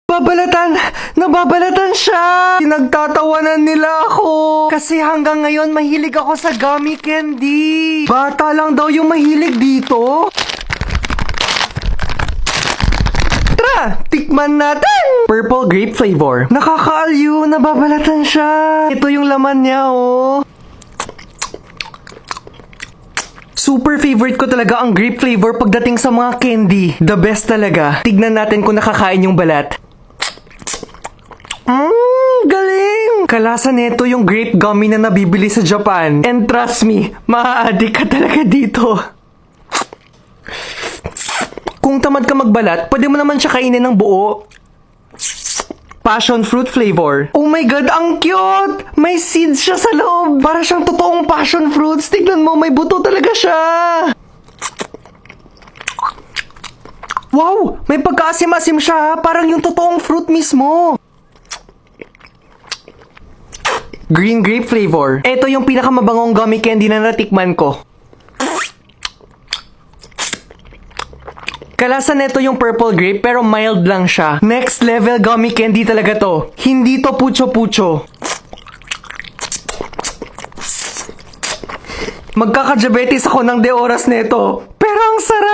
Babalatan! Nababalatan siya! Pinagtatawanan nila ako! Kasi hanggang ngayon mahilig ako sa gummy candy! Bata lang daw yung mahilig dito! Tara! Tikman natin! Purple grape flavor. Nakakaaliw! Nababalatan siya! Ito yung laman niya, oh! Super favorite ko talaga ang grape flavor pagdating sa mga candy. The best talaga. Tignan natin kung nakakain yung balat. Galing! Kalasa nito yung grape gummy na nabibili sa Japan. And trust me, maa-addict ka talaga dito. Kung tamad ka magbalat, pwede mo naman siya kainin ng buo. Passion fruit flavor. Oh my God, ang cute! May seeds siya sa loob. Para siyang totoong passion fruits. Tignan mo, may buto talaga siya. Wow! May pagkaasim-asim siya. Parang yung totoong fruit mismo. Green grape flavor. Ito yung pinakamabangong gummy candy na natikman ko. Kalasa nito yung purple grape pero mild lang siya. Next level gummy candy talaga to. Hindi to pucho-pucho. Magkaka-diabetes ako ng de oras nito. Pero ang sarap!